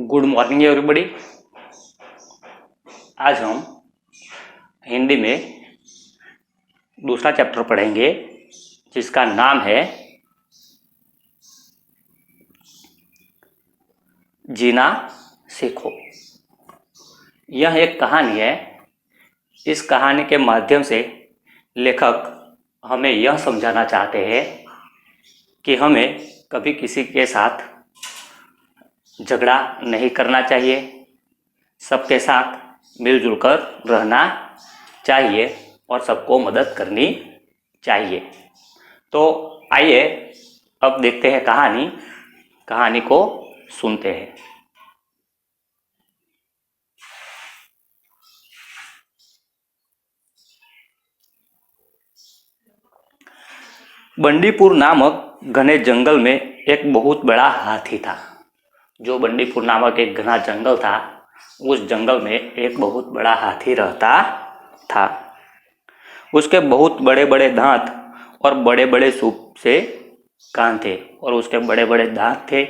Good morning everybody. आज हम हिंदी में दूसरा चैप्टर पढ़ेंगे जिसका नाम है जीना सीखो। यह एक कहानी है। इस कहानी के माध्यम से लेखक हमें यह समझाना चाहते हैं कि हमें कभी किसी के साथ झगड़ा नहीं करना चाहिए, सबके साथ मिलजुल कर रहना चाहिए और सबको मदद करनी चाहिए। तो आइए अब देखते हैं कहानी को सुनते हैं। बंडीपुर नामक घने जंगल में एक बहुत बड़ा हाथी था। जो बंडीपुर नामक एक घना जंगल था, उस जंगल में एक बहुत बड़ा हाथी रहता था। उसके बहुत बड़े बड़े दांत और बड़े बड़े सूप से कान थे, और उसके बड़े बड़े दांत थे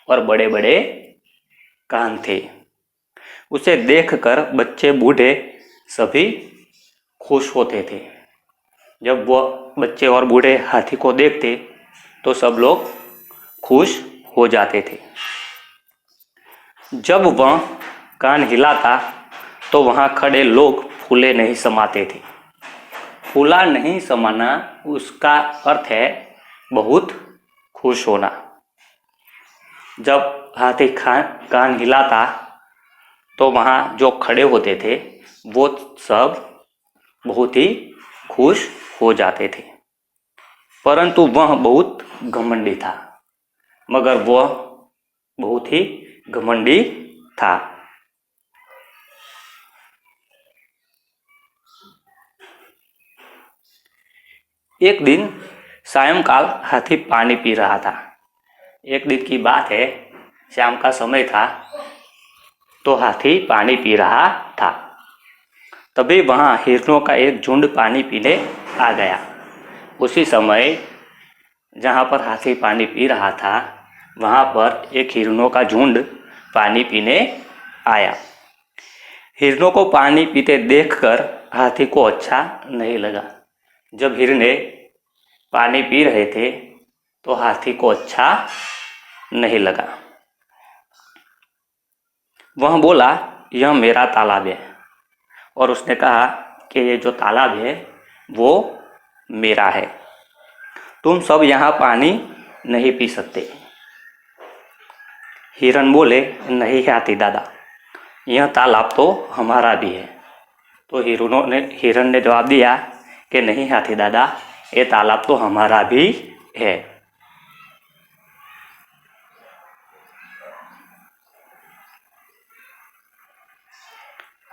और बड़े बड़े कान थे। उसे देखकर बच्चे बूढ़े सभी खुश होते थे। जब वह बच्चे और बूढ़े हाथी को देखते तो सब लोग खुश हो जाते थे। जब वह कान हिलाता तो वहाँ खड़े लोग फूले नहीं समाते थे। फूला नहीं समाना उसका अर्थ है बहुत खुश होना। जब हाथी कान हिलाता तो वहाँ जो खड़े होते थे वो सब बहुत ही खुश हो जाते थे। परंतु वह बहुत घमंडी था, मगर वह बहुत ही घमंडी था। एक दिन सायंकाल हाथी पानी पी रहा था। एक दिन की बात है, शाम का समय था तो हाथी पानी पी रहा था। तभी वहाँ हिरणों का एक झुंड पानी पीने आ गया। उसी समय जहाँ पर हाथी पानी पी रहा था वहाँ पर एक हिरणों का झुंड पानी पीने आया। हिरणों को पानी पीते देखकर हाथी को अच्छा नहीं लगा। जब हिरने पानी पी रहे थे तो हाथी को अच्छा नहीं लगा। वह बोला, यह मेरा तालाब है, और उसने कहा कि ये जो तालाब है वो मेरा है, तुम सब यहाँ पानी नहीं पी सकते। हिरण बोले, नहीं हाथी दादा, यह तालाब तो हमारा भी है। तो हिरण ने जवाब दिया कि नहीं हाथी दादा, ये तालाब तो हमारा भी है।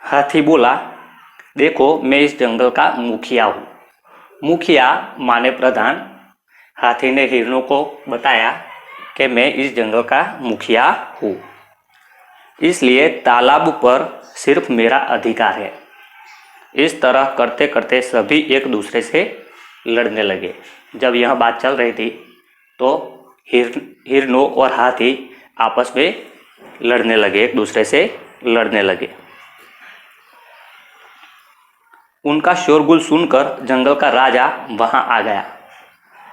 हाथी बोला, देखो मैं इस जंगल का मुखिया हूँ। मुखिया माने प्रधान। हाथी ने हिरणों को बताया कि मैं इस जंगल का मुखिया हूँ, इसलिए तालाब पर सिर्फ मेरा अधिकार है। इस तरह करते करते सभी एक दूसरे से लड़ने लगे। जब यह बात चल रही थी तो हिरणों और हाथी आपस में लड़ने लगे, एक दूसरे से लड़ने लगे। उनका शोरगुल सुनकर जंगल का राजा वहां आ गया।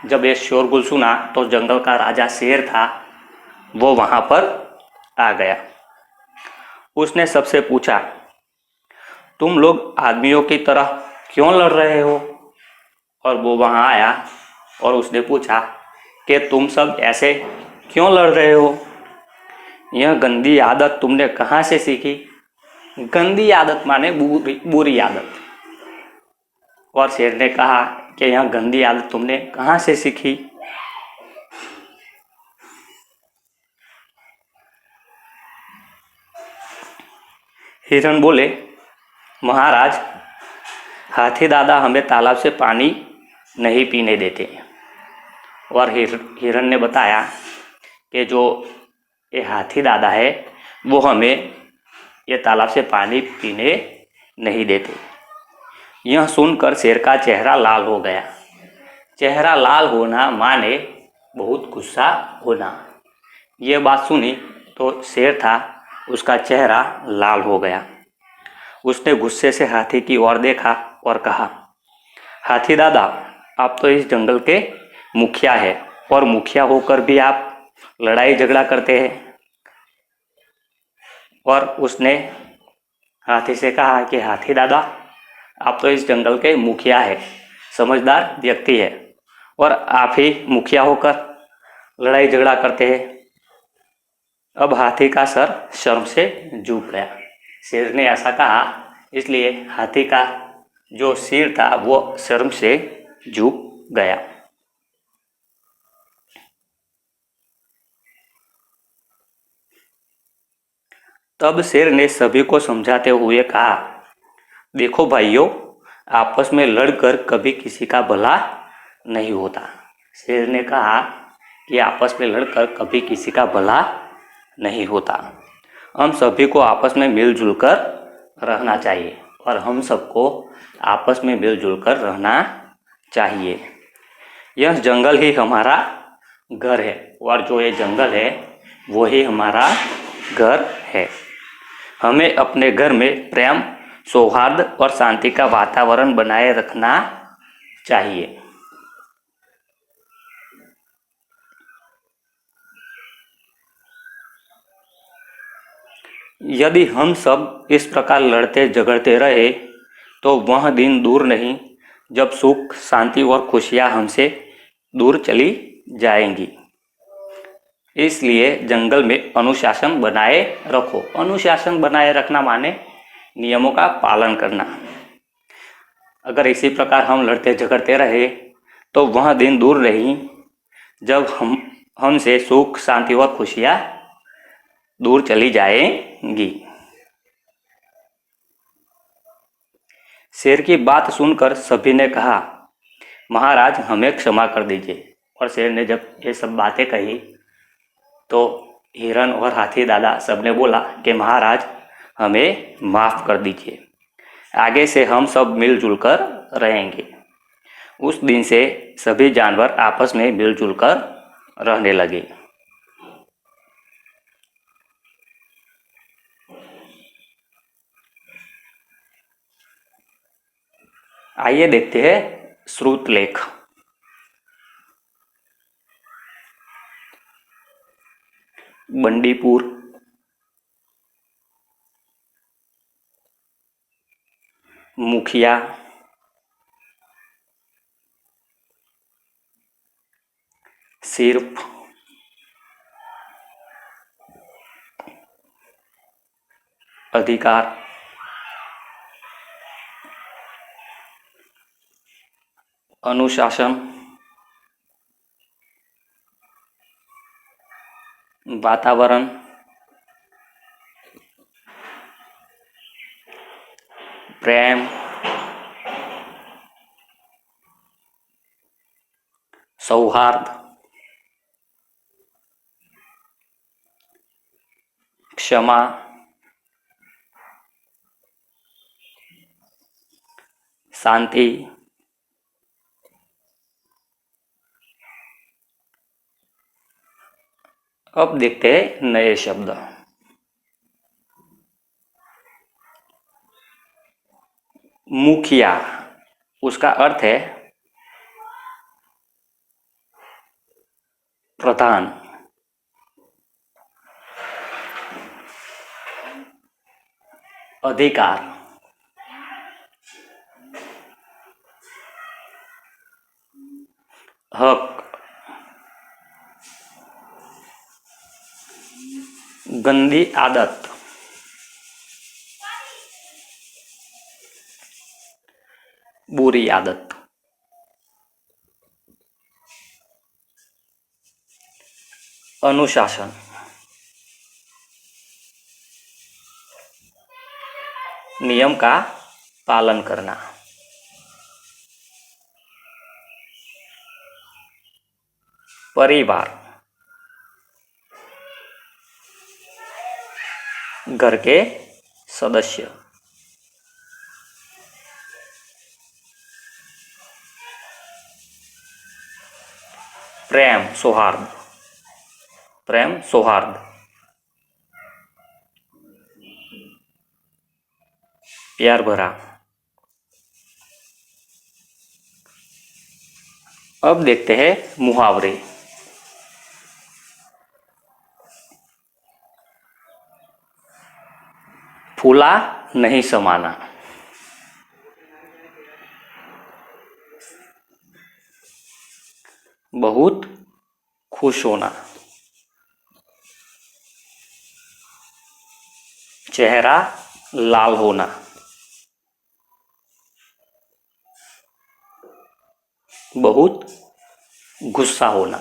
जब ये शोरगुल सुना तो जंगल का राजा शेर था, वो वहां पर आ गया। उसने सबसे पूछा, तुम लोग आदमियों की तरह क्यों लड़ रहे हो? और वो वहां आया और उसने पूछा कि तुम सब ऐसे क्यों लड़ रहे हो? यह गंदी आदत तुमने कहाँ से सीखी? गंदी आदत माने बुरी आदत। और शेर ने कहा कि यह गंदी आदत तुमने कहाँ से सीखी? हिरण बोले, महाराज, हाथी दादा हमें तालाब से पानी नहीं पीने देते। और हिरण ने बताया कि जो ये हाथी दादा है वो हमें ये तालाब से पानी पीने नहीं देते। यह सुनकर शेर का चेहरा लाल हो गया। चेहरा लाल होना माने बहुत गुस्सा होना। ये बात सुनी तो शेर था उसका चेहरा लाल हो गया। उसने गुस्से से हाथी की ओर देखा और कहा, हाथी दादा, आप तो इस जंगल के मुखिया है और मुखिया होकर भी आप लड़ाई झगड़ा करते हैं। और उसने हाथी से कहा कि हाथी दादा, आप तो इस जंगल के मुखिया है, समझदार व्यक्ति है, और आप ही मुखिया होकर लड़ाई झगड़ा करते हैं। अब हाथी का सर शर्म से झुक गया। शेर ने ऐसा कहा, इसलिए हाथी का जो सिर था वो शर्म से झुक गया। तब शेर ने सभी को समझाते हुए कहा, देखो भाइयों, आपस में लड़कर कभी किसी का भला नहीं होता। शेर ने कहा कि आपस में लड़कर कभी किसी का भला नहीं होता। हम सभी को आपस में मिलजुल कर रहना चाहिए और हम सबको आपस में मिलजुल कर रहना चाहिए। यह जंगल ही हमारा घर है और जो ये जंगल है वो ही हमारा घर है। हमें अपने घर में प्रेम, सौहार्द और शांति का वातावरण बनाए रखना चाहिए। यदि हम सब इस प्रकार लड़ते झगड़ते रहे तो वह दिन दूर नहीं जब सुख, शांति और खुशियां हमसे दूर चली जाएंगी। इसलिए जंगल में अनुशासन बनाए रखो। अनुशासन बनाए रखना माने नियमों का पालन करना। अगर इसी प्रकार हम लड़ते झगड़ते रहे तो वह दिन दूर नहीं जब हमसे सुख, शांति और खुशियां दूर चली जाएंगी। शेर की बात सुनकर सभी ने कहा, महाराज, हमें क्षमा कर दीजिए। और शेर ने जब ये सब बातें कही तो हिरण और हाथी दादा सबने बोला कि महाराज, हमें माफ कर दीजिए, आगे से हम सब मिलजुल कर रहेंगे। उस दिन से सभी जानवर आपस में मिलजुल कर रहने लगे। आइए देखते हैं श्रुत लेख। बंडीपुर, मुखिया, सिर्फ, अधिकार, अनुशासन, वातावरण, प्रेम, सौहार्द, क्षमा, शांति, अब देखते हैं नए शब्द। मुखिया, उसका अर्थ है प्रधान। अधिकार, हक, गंदी आदत, बुरी आदत, अनुशासन, नियम का पालन करना, परिवार, घर के सदस्य, प्रेम, सौहार्द, प्रेम, सौहार्द, प्यार भरा। अब देखते हैं मुहावरे। फूला नहीं समाना, बहुत खुश होना, चेहरा लाल होना, बहुत गुस्सा होना।